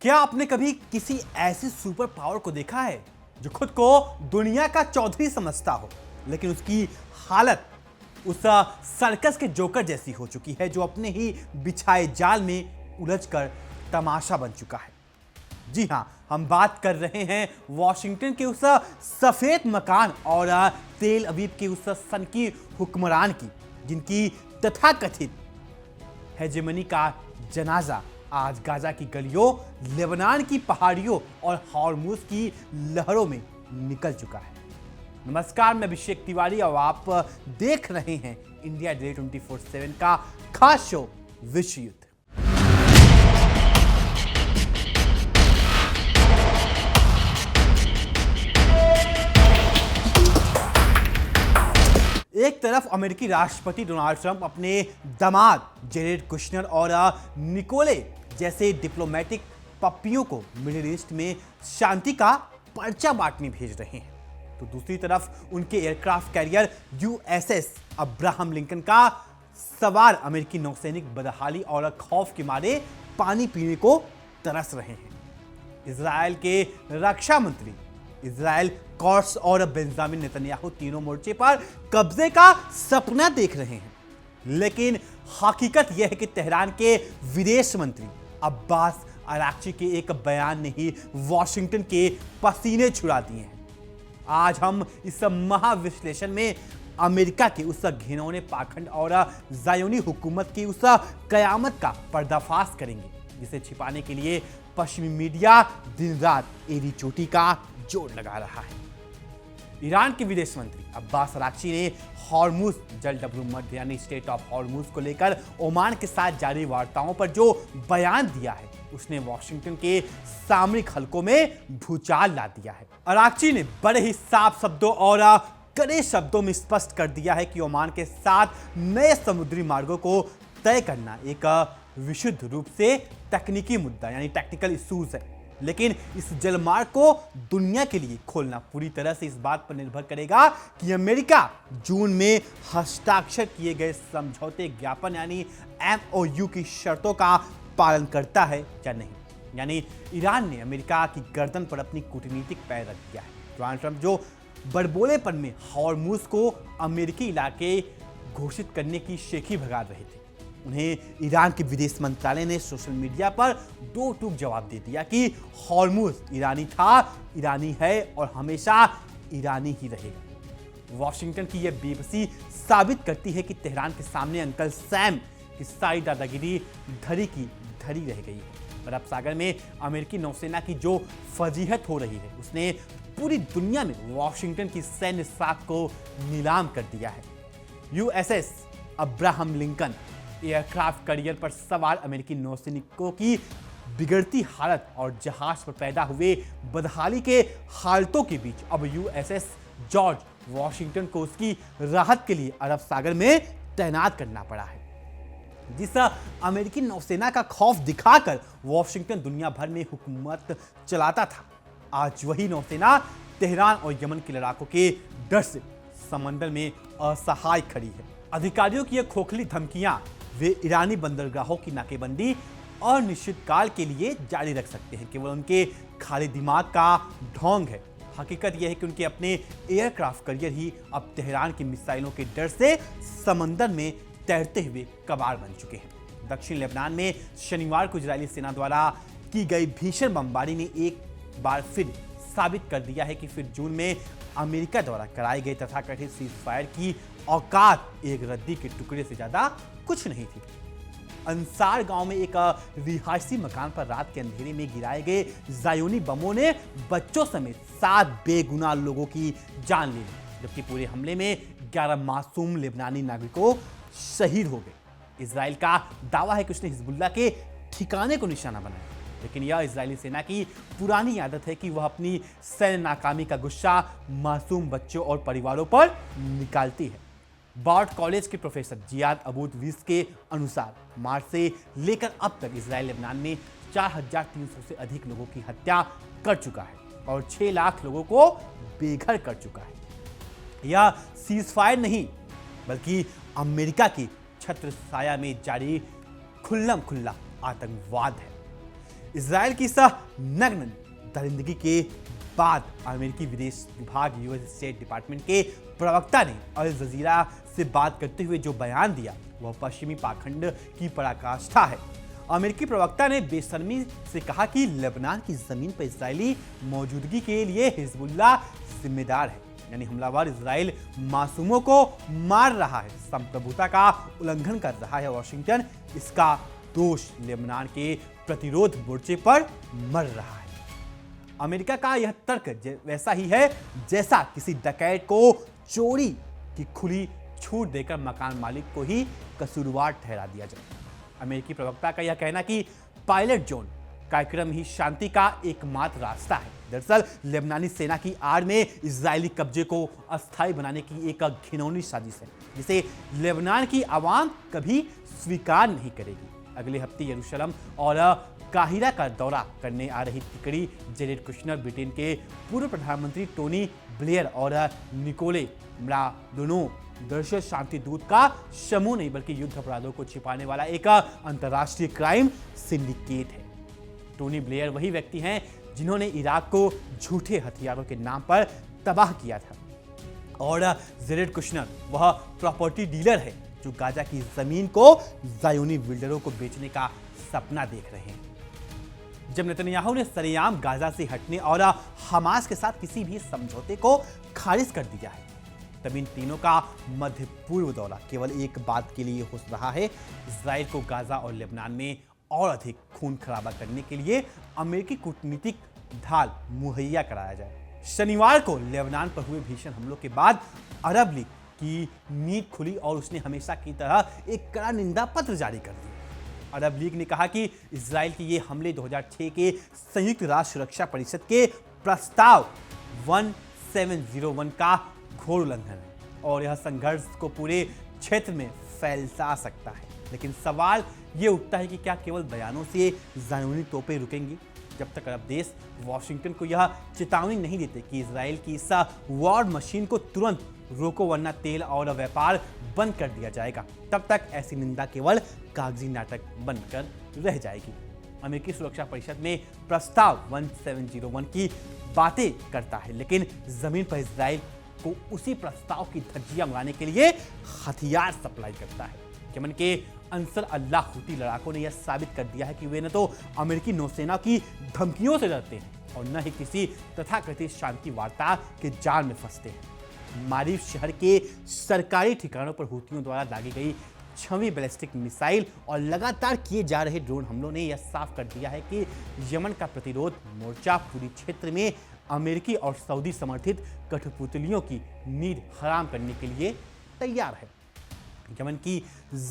क्या आपने कभी किसी ऐसे सुपर पावर को देखा है जो खुद को दुनिया का चौधरी समझता हो, लेकिन उसकी हालत उस सर्कस के जोकर जैसी हो चुकी है जो अपने ही बिछाए जाल में उलझकर तमाशा बन चुका है। जी हां, हम बात कर रहे हैं वॉशिंगटन के उस सफेद मकान और तेल अवीव के उस सनकी हुक्मरान की, जिनकी तथाकथित हेजेमनी का जनाजा आज गाजा की गलियों, लेबनान की पहाड़ियों और हॉर्मुज की लहरों में निकल चुका है। नमस्कार, मैं अभिषेक तिवारी और आप देख रहे हैं इंडिया डे 24/7 का खास शो विश्व युद्ध। एक तरफ अमेरिकी राष्ट्रपति डोनाल्ड ट्रंप अपने दामाद जेरेड कुशनर और निकोले जैसे डिप्लोमेटिक पप्पियों को मिडिल ईस्ट में शांति का पर्चा बांटने भेज रहे हैं, तो दूसरी तरफ उनके aircraft carrier USS Abraham Lincoln का सवार अमेरिकी नौसैनिक बदहाली और खौफ के मारे पानी पीने को तरस रहे हैं। इजराइल के रक्षा मंत्री इजराइल कॉट्स और बेंजामिन नेतन्याहू तीनों मोर्चे पर कब्जे का सपना देख रहे हैं, लेकिन हकीकत यह है कि तेहरान के विदेश मंत्री अब्बास अराक्ची के एक बयान ने ही वॉशिंगटन के पसीने छुड़ा दिए हैं। आज हम इस महाविश्लेषण में अमेरिका के उस घिनौने पाखंड और ज़ायोनी हुकूमत की उस कयामत का पर्दाफाश करेंगे, जिसे छिपाने के लिए पश्चिमी मीडिया दिन रात एड़ी चोटी का जोर लगा रहा है। ईरान के विदेश मंत्री अब्बास अराक्ची ने हॉर्मुज जल डबरूमध्य यानी स्टेट ऑफ हॉर्मुज को लेकर ओमान के साथ जारी वार्ताओं पर जो बयान दिया है, उसने वॉशिंगटन के सामरिक हलकों में भूचाल ला दिया है। अराक्ची ने बड़े ही साफ शब्दों और कड़े शब्दों में स्पष्ट कर दिया है कि ओमान के साथ नए समुद्री मार्गों को तय करना एक विशुद्ध रूप से तकनीकी मुद्दा यानी टेक्निकल इश्यूज है, लेकिन इस जलमार्ग को दुनिया के लिए खोलना पूरी तरह से इस बात पर निर्भर करेगा कि अमेरिका जून में हस्ताक्षर किए गए समझौते ज्ञापन यानी MOU की शर्तों का पालन करता है या नहीं। यानी ईरान ने अमेरिका की गर्दन पर अपनी कूटनीतिक पैर रख दिया है। डोनाल्ड ट्रंप जो बड़बोलेपन में हॉर्मुज को अमेरिकी इलाके घोषित करने की शेखी भगा रहे थे, उन्हें ईरान के विदेश मंत्रालय ने सोशल मीडिया पर दो टूक जवाब दे दिया कि हॉर्मुज ईरानी था, ईरानी है और हमेशा ईरानी ही रहेगा। वॉशिंगटन की यह बेबसी साबित करती है कि तेहरान के सामने अंकल सैम की सारी दादागिरी धरी की धरी रह गई है। अरब सागर में अमेरिकी नौसेना की जो फजीहत हो रही है, उसने पूरी दुनिया में वॉशिंगटन की सैन्य साख को नीलाम कर दिया है। USS Abraham Lincoln aircraft carrier पर सवार अमेरिकी नौसैनिकों की बिगड़ती हालत और जहाज पर पैदा हुए बदहाली के हालतों के बीच अब यूएसएस जॉर्ज वॉशिंगटन को उसकी राहत के लिए अरब सागर में तैनात करना पड़ा है। जिस अमेरिकी नौसेना का खौफ दिखाकर वॉशिंगटन दुनिया भर में हुकूमत चलाता था, आज वही नौसेना तेहरान और यमन के लड़ाकों के डर से समंदर में असहाय खड़ी है। अधिकारियों की यह खोखली धमकियां वे ईरानी बंदरगाहों की नाकेबंदी अनिश्चित काल के लिए जारी रख सकते हैं, केवल उनके खाली दिमाग का ढोंग है। हकीकत यह है कि उनके अपने एयरक्राफ्ट कैरियर ही अब तेहरान की मिसाइलों के डर से समंदर में तैरते हुए कबाड़ बन चुके हैं। दक्षिण लेबनान में शनिवार को इजरायली सेना द्वारा की गई भीषण बमबारी ने एक बार फिर साबित कर दिया है कि फिर जून में अमेरिका द्वारा कराई गई तथाकथित सीज फायर की औकात एक रद्दी के टुकड़े से ज्यादा कुछ नहीं थी। अंसार गांव में एक रिहायशी मकान पर रात के अंधेरे में गिराए गए ज़ायोनी बमों ने बच्चों समेत 7 बेगुनाह लोगों की जान ले ली, जबकि पूरे हमले में 11 मासूम लेबनानी नागरिकों शहीद हो गए। इजराइल का दावा है कि उसने हिजबुल्लाह के ठिकाने को निशाना बनाया, लेकिन यह इजरायली सेना की पुरानी आदत है कि वह अपनी सैन्य नाकामी का गुस्सा मासूम बच्चों और परिवारों पर निकालती है। बार्ट कॉलेज के प्रोफेसर जियाद अबूद वीस के अनुसार मार्च से लेकर अब तक इजराइल लेबनान में 4300 से अधिक लोगों की हत्या कर चुका है और 6 लाख लोगों को बेघर कर चुका है। यह सीज फायर नहीं, बल्कि अमेरिका की छत्र छाया में जारी खुल्लम खुल्ला आतंकवाद है। इजराइल की इस नग्न दरिंदगी के बाद अमेरिकी विदेश विभाग यूएस स्टेट डिपार्टमेंट के प्रवक्ता ने अल जजीरा से बात करते हुए जो बयान दिया वह पश्चिमी पाखंड की पराकाष्ठा है। अमेरिकी प्रवक्ता ने बेशर्मी से कहा कि लेबनान की जमीन पर इजरायली मौजूदगी के लिए हिजबुल्लाह जिम्मेदार है, यानी हमलावर इजराइल मासूमों को मार रहा है, संप्रभुता का उल्लंघन कर रहा है। वॉशिंगटन इसका दोष लेबनान के प्रतिरोध मोर्चे पर मर रहा है। अमेरिका का यह तर्क वैसा ही है जैसा किसी डकैत को चोरी की खुली छूट देकर मकान मालिक को ही कसूरवार ठहरा दिया जाए। अमेरिकी प्रवक्ता का यह कहना कि पायलट जोन कार्यक्रम ही शांति का एकमात्र रास्ता है, दरअसल लेबनानी सेना की आड़ में इजरायली कब्जे को अस्थायी बनाने की एक घिनौनी साजिश है जिसे लेबनान की आवाम कभी स्वीकार नहीं करेगी। अगले हफ्ते यरूशलेम और काहिरा का दौरा करने आ रही तिकड़ी जेरेड कुशनर ब्रिटेन के पूर्व प्रधानमंत्री टोनी ब्लेयर और निकोले म्लाडोनो दरअसल शांति दूत का समूह नहीं बल्कि युद्ध अपराधों को छिपाने वाला एक अंतर्राष्ट्रीय क्राइम सिंडिकेट है। टोनी ब्लेयर वही व्यक्ति हैं जिन्होंने इराक को झूठे हथियारों के नाम पर तबाह किया था और जेरेड कुशनर वह प्रॉपर्टी डीलर है जो गाजा की जमीन को ज़ायोनी बिल्डरों को बेचने का सपना देख रहे हैं। जब नेतन्याहू ने सरेआम गाजा से हटने और हमास के साथ किसी भी समझौते को खारिज कर दिया है, तब इन तीनों का मध्य पूर्व दौरा केवल एक बात के लिए हो रहा है, इजराइल को गाजा और लेबनान में और अधिक खून खराबा करने के लिए अमेरिकी कूटनीतिक ढाल मुहैया कराया जाए। शनिवार को लेबनान पर हुए भीषण हमलों के बाद अरब लीग की नींद खुली और उसने हमेशा की तरह एक कड़ा निंदा पत्र जारी कर दिया। अरब लीग ने कहा कि इजराइल के ये हमले 2006 के संयुक्त राष्ट्र सुरक्षा परिषद के प्रस्ताव 1701 का घोर उल्लंघन है और यह संघर्ष को पूरे क्षेत्र में फैला सकता है। लेकिन सवाल ये उठता है कि क्या केवल बयानों से ज़ायोनी तोपें रुकेंगी जब तक अरब देश वॉशिंगटन को यह चेतावनी नहीं देते कि इजराइल की इस वॉर मशीन को तुरंत रोको वरना तेल और व्यापार बंद कर दिया जाएगा। तब तक ऐसी निंदा केवल कागजी नाटक बनकर रह जाएगी। अमेरिकी सुरक्षा परिषद में प्रस्ताव 1701 की बातें करता है लेकिन जमीन पर इजराइल को उसी प्रस्ताव की धज्जियां उड़ाने के लिए हथियार सप्लाई करता है। यमन के अंसर अल्लाह हुती लड़ाकों ने यह साबित कर दिया है कि वे न तो अमेरिकी नौसेना की धमकियों से डरते हैं और न ही किसी तथाकथित शांति वार्ता के जाल में फंसते हैं। मारिफ शहर के सरकारी ठिकानों पर हुतियों द्वारा दागी गई 6वीं बैलिस्टिक मिसाइल और लगातार किए जा रहे ड्रोन हमलों ने यह साफ कर दिया है कि यमन का प्रतिरोध मोर्चा पूरी क्षेत्र में अमेरिकी और सऊदी समर्थित कठपुतलियों की नींद हराम करने के लिए तैयार है। यमन की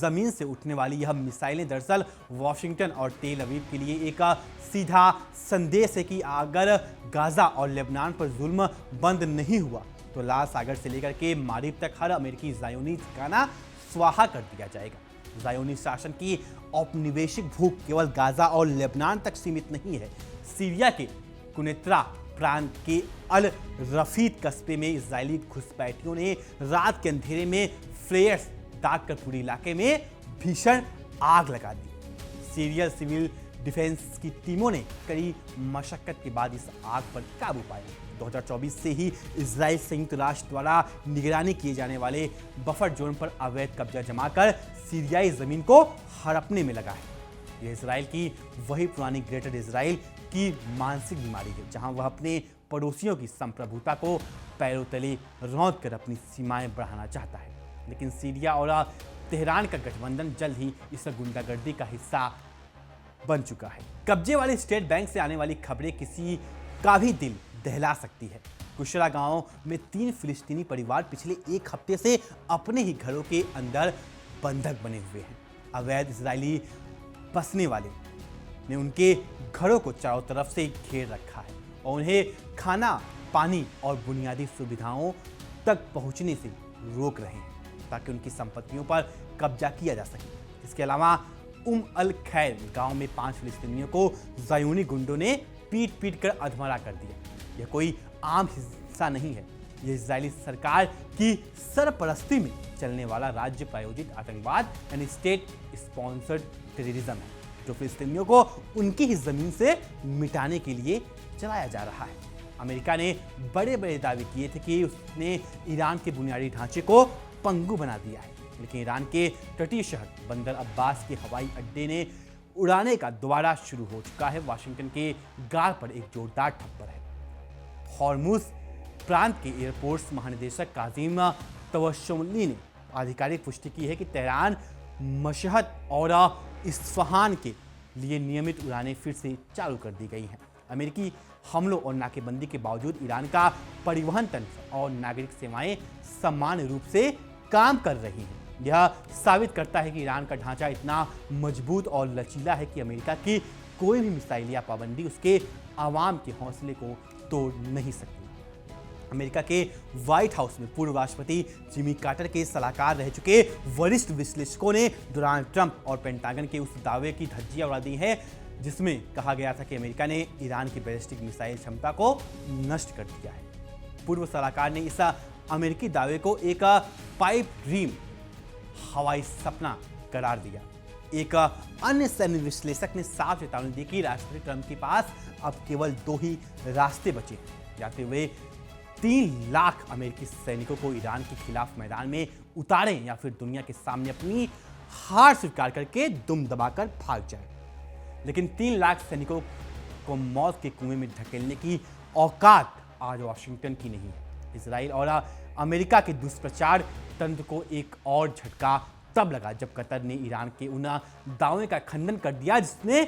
जमीन से उठने वाली यह मिसाइलें दरअसल वाशिंगटन और तेल अवीव के लिए एक सीधा संदेश है कि अगर गाजा और लेबनान पर जुल्म बंद नहीं हुआ तो लाल सागर से लेकर के मारिब तक हर अमेरिकी ज़ायोनी ठिकाना स्वाहा कर दिया जाएगा। ज़ायोनी शासन की औपनिवेशिक भूख केवल गाजा और लेबनान तक सीमित नहीं है। सीरिया के कुनेत्रा प्रांत के अल रफीद कस्बे में इजरायली घुसपैठियों ने रात के अंधेरे में फ्लेयर्स दाग कर पूरे इलाके में भीषण आग लगा दी। सीरियल सिविल डिफेंस की टीमों ने कड़ी मशक्कत के बाद इस आग पर काबू पाया। 2024 से ही इजराइल संयुक्त राष्ट्र द्वारा निगरानी किए जाने वाले बफर जोन पर अवैध कब्जा जमाकर सीरियाई जमीन को हड़पने में लगा है। यह इजराइल की वही पुरानी ग्रेटर इजराइल की मानसिक बीमारी है जहां वह अपने पड़ोसियों की संप्रभुता को पैरों तले रौंद कर अपनी सीमाएं बढ़ाना चाहता है। लेकिन सीरिया और तेहरान का गठबंधन जल्द ही इस गुंडागर्दी का हिस्सा बन चुका है। कब्जे वाले स्टेट बैंक से आने वाली खबरें किसी का भी दिल दहला सकती है। कुशरा गांव में 3 फिलिस्तीनी परिवार पिछले एक हफ्ते से अपने ही घरों के अंदर बंधक बने हुए हैं। अवैध इजरायली बसने वाले ने उनके घरों को चारों तरफ से घेर रखा है और उन्हें खाना, पानी और बुनियादी सुविधाओं तक पहुंचने से रोक रहे हैं ताकि उनकी संपत्तियों पर कब्जा किया जा सके। इसके अलावा अल खैर गांव में 5 फिलिस्तीनियों को ज़ायोनी गुंडों ने पीट कर अधमरा कर दिया। यह कोई आम हिस्सा नहीं है, यह इजरायली सरकार की सरपरस्ती में चलने वाला राज्य प्रायोजित आतंकवाद यानी स्टेट स्पॉन्सर्ड टेररिज्म है। जो फिलिस्तीनियों को उनकी ही जमीन से मिटाने के लिए चलाया जा रहा है। अमेरिका ने बड़े बड़े दावे किए थे कि उसने ईरान के बुनियादी ढांचे को पंगु बना दिया है, लेकिन ईरान के तटीय शहर बंदर अब्बास के हवाई अड्डे ने उड़ाने का दोबारा शुरू हो चुका है। वाशिंगटन के गाल पर एक जोरदार थप्पड़ है। हॉर्मुज प्रांत के एयरपोर्ट्स महानिदेशक काजिम तवस्सुली ने आधिकारिक पुष्टि की है कि तेहरान, मशहद और इस्फहान के लिए नियमित उड़ानें फिर से चालू कर दी गई हैं। अमेरिकी हमलों और नाकेबंदी के बावजूद ईरान का परिवहन तंत्र और नागरिक सेवाएं समान रूप से काम कर रही हैं। यह साबित करता है कि ईरान का ढांचा इतना मजबूत और लचीला है कि अमेरिका की कोई भी मिसाइल या पाबंदी उसके आवाम के हौसले को तोड़ नहीं सकती। अमेरिका के व्हाइट हाउस में पूर्व राष्ट्रपति जिमी कार्टर के सलाहकार रह चुके वरिष्ठ विश्लेषकों ने डोनाल्ड ट्रंप और पेंटागन के उस दावे की धज्जियां उड़ा दी है जिसमें कहा गया था कि अमेरिका ने ईरान की बैलिस्टिक मिसाइल क्षमता को नष्ट कर दिया है। पूर्व सलाहकार ने इस अमेरिकी दावे को एक पाइप ड्रीम, हवाई सपना करार दिया। एक अन्य सैन्य विश्लेषक ने साफ चेतावनी दी कि राष्ट्रपति ट्रंप के पास अब केवल 2 ही रास्ते बचे हैं, जाते हुए 3 लाख अमेरिकी सैनिकों को ईरान के खिलाफ मैदान में उतारें या फिर दुनिया के सामने अपनी हार स्वीकार करके दुम दबाकर भाग जाए। लेकिन 3 लाख सैनिकों को मौत के कुएं में धकेलने की औकात आज वाशिंगटन की नहीं है। इजराइल और अमेरिका के दुष्प्रचार तंत्र को एक और झटका तब लगा जब कतर ने ईरान के उन दावे का खंडन कर दिया जिसने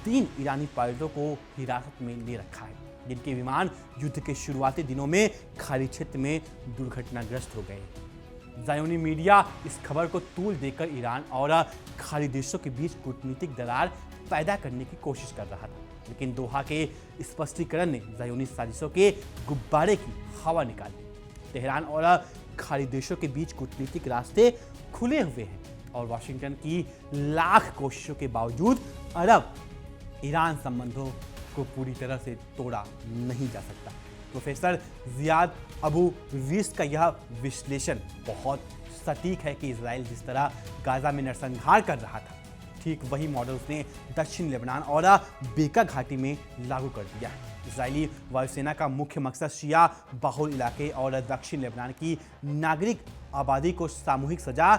3 ईरानी पायलटों को हिरासत में ले रखा है, जिनके विमान युद्ध के शुरुआती दिनों में खाड़ी क्षेत्र में दुर्घटनाग्रस्त हो गए। ज़ायोनी मीडिया इस खबर को तूल देकर ईरान और खाड़ी देशों के बीच कूटनीतिक दरार पैदा करने की कोशिश कर रहा था, लेकिन दोहा के स्पष्टीकरण ने ज़ायोनी साजिशों के गुब्बारे की हवा निकाली। तेहरान और खाड़ी देशों के बीच कूटनीतिक रास्ते खुले हुए हैं और वाशिंगटन की लाख कोशिशों के बावजूद अरब ईरान संबंधों को पूरी तरह से तोड़ा नहीं जा सकता। प्रोफेसर जियाद अबू रीस का यह विश्लेषण बहुत सटीक है कि इजराइल जिस तरह गाजा में नरसंहार कर रहा था, ठीक वही मॉडल उसने दक्षिण लेबनान और बेका घाटी में लागू कर दिया है। इजरायली वायुसेना का मुख्य मकसद शिया बहुल इलाके और दक्षिण लेबनान की नागरिक आबादी को सामूहिक सजा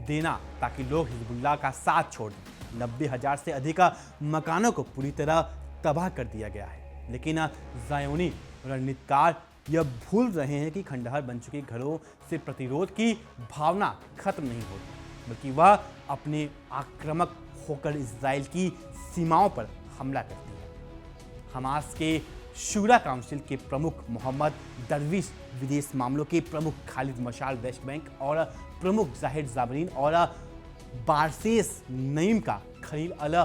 देना ताकि लोग हिजबुल्लाह का साथ छोड़ दें। 90,000 से अधिक मकानों को पूरी तरह तबाह कर दिया गया है, लेकिन ज़ायोनी रणनीतिकार यह भूल रहे हैं कि खंडहर बन चुके घरों से प्रतिरोध की भावना खत्म नहीं होती, बल्कि वह अपने आक्रामक होकर इजराइल की सीमाओं पर हमला करती है। हमास के शूरा काउंसिल के प्रमुख मोहम्मद दरविश, विदेश मामलों के प्रमुख खालिद मशाल वेस्ट बैंक और प्रमुख जाहिर जाबरीन और बारसेस नईम का खलील अल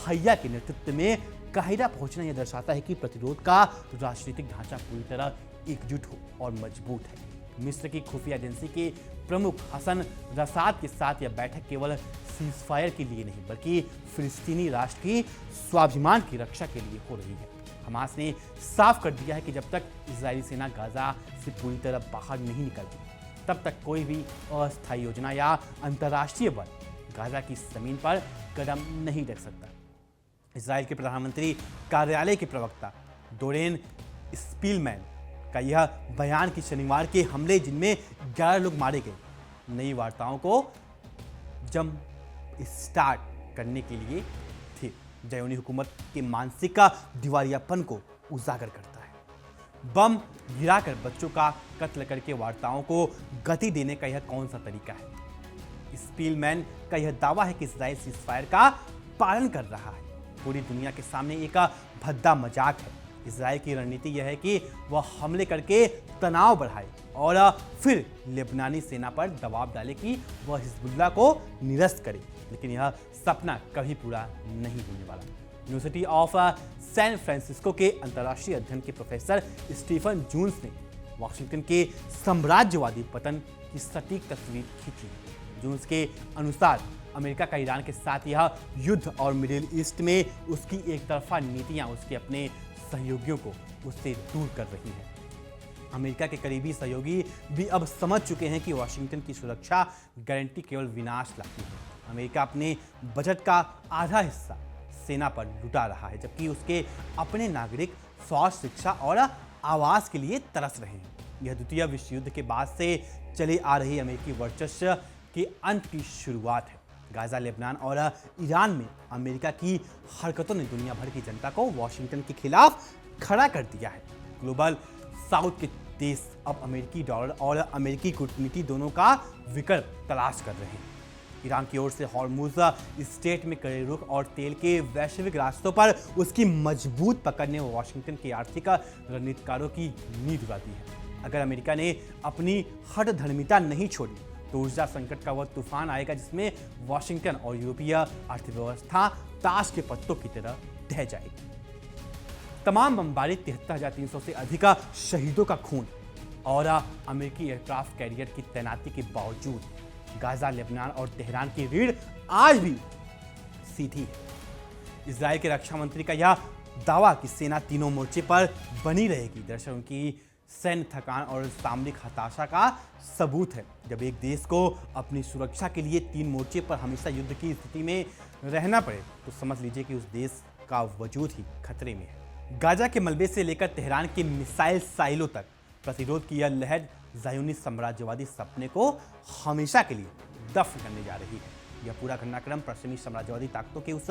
हय्या के नेतृत्व में काहिरा पहुंचना यह दर्शाता है कि प्रतिरोध का राजनीतिक ढांचा पूरी तरह एकजुट हो और मजबूत है। मिस्र की खुफिया एजेंसी के प्रमुख हसन रसाद के साथ यह बैठक केवल सीजफायर के लिए नहीं बल्कि फिलिस्तीनी राष्ट्र की स्वाभिमान की रक्षा के लिए हो रही है। हमास ने साफ कर दिया है कि जब तक इजरायली सेना गाजा से पूरी तरह बाहर नहीं निकलती, तब तक कोई भी अस्थायी योजना या अंतर्राष्ट्रीय बल गाजा की जमीन पर कदम नहीं रख सकता। इजराइल के प्रधानमंत्री कार्यालय के प्रवक्ता डोरेन स्पीलमैन का यह बयान कि शनिवार के हमले जिनमें 11 लोग मारे गए, नई वार्ताओं को जम स्टार्ट करने के लिए थे, ज़ायोनी हुकूमत के मानसिक दिवालियापन को उजागर करता है। बम गिराकर बच्चों का कत्ल करके वार्ताओं को गति देने का यह कौन सा तरीका है? स्पीलमैन का यह दावा है कि इजराइल सीजफायर का पालन कर रहा है, पूरी दुनिया के सामने एक भद्दा मजाक है। इजराइल की रणनीति यह है कि वह हमले करके तनाव बढ़ाए और फिर लेबनानी सेना पर दबाव डाले कि वह हिजबुल्लाह को निरस्त करे, लेकिन यह सपना कभी पूरा नहीं होने वाला। यूनिवर्सिटी ऑफ सैन फ्रांसिस्को के अंतर्राष्ट्रीय अध्ययन के प्रोफेसर स्टीफन जून्स ने वाशिंगटन के साम्राज्यवादी पतन की सटीक तस्वीर खींची। जून्स के अनुसार अमेरिका का ईरान के साथ यह युद्ध और मिडिल ईस्ट में उसकी एक तरफा नीतियां उसके अपने सहयोगियों को उससे दूर कर रही हैं। अमेरिका के करीबी सहयोगी भी अब समझ चुके हैं कि वाशिंगटन की सुरक्षा गारंटी केवल विनाश लाती है। अमेरिका अपने बजट का आधा हिस्सा सेना पर लुटा रहा है, जबकि उसके अपने नागरिक स्वास्थ्य, शिक्षा और आवास के लिए तरस रहे हैं। यह द्वितीय विश्व युद्ध के बाद से चले आ रही अमेरिकी वर्चस्व के अंत की शुरुआत है। गाजा, लेबनान और ईरान में अमेरिका की हरकतों ने दुनिया भर की जनता को वॉशिंगटन के खिलाफ खड़ा कर दिया है। ग्लोबल साउथ के देश अब अमेरिकी डॉलर और अमेरिकी कूटनीति दोनों का विकल्प तलाश कर रहे हैं। ईरान की ओर से हॉर्मुज स्ट्रेट में कड़े रुख और तेल के वैश्विक रास्तों पर उसकी मजबूत पकड़ ने वॉशिंगटन के आर्थिक रणनीतिकारों की नींद उड़ा दी है। अगर अमेरिका ने अपनी हठधर्मिता नहीं छोड़ी तो ऊर्जा संकट का वह तूफान आएगा जिसमें वॉशिंगटन और यूरोपीय अर्थव्यवस्था ताश के पत्तों की तरह ढह जाएगी। तमाम बमबारी, 73,300 से अधिक शहीदों का खून और अमेरिकी एयरक्राफ्ट कैरियर की तैनाती के बावजूद गाजा, लेबनान और तेहरान की रीढ़ आज भी सीधी है। इजराइल के रक्षा मंत्री का यह दावा कि सेना तीनों मोर्चे पर बनी रहेगी दरअसल उनकी सैन्य थकान और सामरिक हताशा का सबूत है। जब एक देश को अपनी सुरक्षा के लिए 3 मोर्चे पर हमेशा युद्ध की स्थिति में रहना पड़े तो समझ लीजिए कि उस देश का वजूद ही खतरे में है। गाजा के मलबे से लेकर तेहरान के मिसाइल साइलों तक प्रतिरोध की यह लहर ज़ायोनी साम्राज्यवादी सपने को हमेशा के लिए दफन करने जा रही है। यह पूरा घटनाक्रम पश्चिमी साम्राज्यवादी ताकतों के उस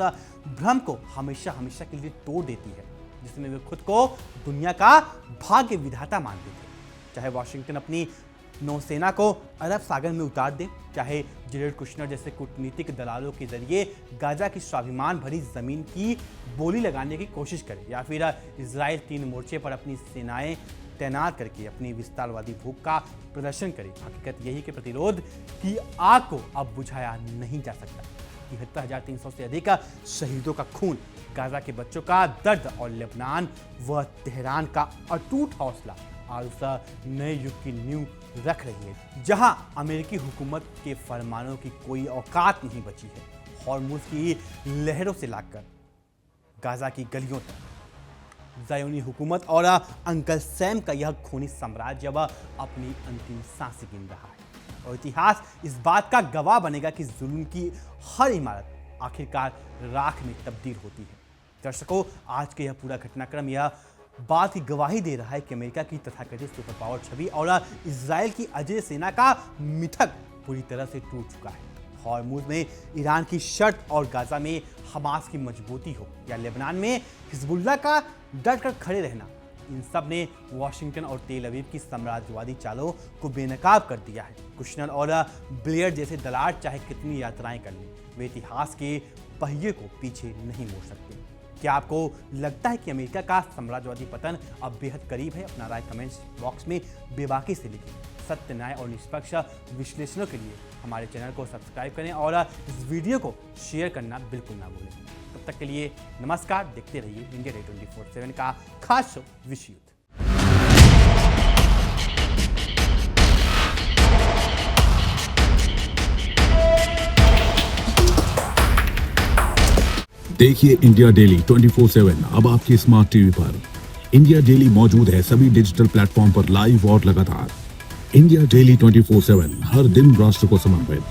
भ्रम को हमेशा के लिए तोड़ देती है जिसमें वे खुद को दुनिया का भाग्य विधाता मानते थे। चाहे वॉशिंगटन अपनी नौसेना को अरब सागर में उतार दे, चाहे जेरेड कुशनर जैसे कूटनीतिक दलालों के जरिए गाजा की स्वाभिमान भरी जमीन की बोली लगाने की कोशिश करे, या फिर इजराइल 3 मोर्चे पर अपनी सेनाएं तैनात करके अपनी विस्तारवादी भूख का प्रदर्शन करे, हकीकत यही कि प्रतिरोध की आग को अब बुझाया नहीं जा सकता। 73,300 से अधिक शहीदों का खून, गाजा के बच्चों का दर्द और लेबनान व तेहरान का अटूट हौसला आज उस नए युग की नींव रख रही है जहां अमेरिकी हुकूमत के फरमानों की कोई औकात नहीं बची है। हॉर्मुज की लहरों से लाकर गाजा की गलियों तक ज़ायोनी हुकूमत और अंकल सैम का यह खूनी साम्राज्य अब अपनी अंतिम सांसें गिन रहा है और इतिहास इस बात का गवाह बनेगा कि जुल्म की हर इमारत आखिरकार राख में तब्दील होती है। दर्शकों, आज के यह पूरा घटनाक्रम यह बात की गवाही दे रहा है कि अमेरिका की तथाकथित सुपर पावर छवि और इजराइल की अजय सेना का मिथक पूरी तरह से टूट चुका है। हॉर्मुज में ईरान की शर्त और गाजा में हमास की मजबूती हो या लेबनान में हिजबुल्लाह का डट कर खड़े रहना, इन सब ने वॉशिंगटन और तेल अवीव की साम्राज्यवादी चालों को बेनकाब कर दिया है। कुशनर और ब्लेयर जैसे दलाल चाहे कितनी यात्राएं कर लें, वे इतिहास के पहिए को पीछे नहीं मोड़ सकते। क्या आपको लगता है कि अमेरिका का साम्राज्यवादी पतन अब बेहद करीब है? अपना राय कमेंट्स बॉक्स में बेबाकी से लिखें। सत्य, न्याय और निष्पक्ष विश्लेषणों के लिए हमारे चैनल को सब्सक्राइब करें और इस वीडियो को शेयर करना बिल्कुल ना भूलें। तब तक के लिए नमस्कार। देखते रहिए इंडिया डे 24/7 का खास शो विश्व युद्ध। देखिए इंडिया डेली 24/7 अब आपके स्मार्ट टीवी पर। इंडिया डेली मौजूद है सभी डिजिटल प्लेटफॉर्म पर लाइव और लगातार। इंडिया डेली 24/7 हर दिन राष्ट्र को समर्पित।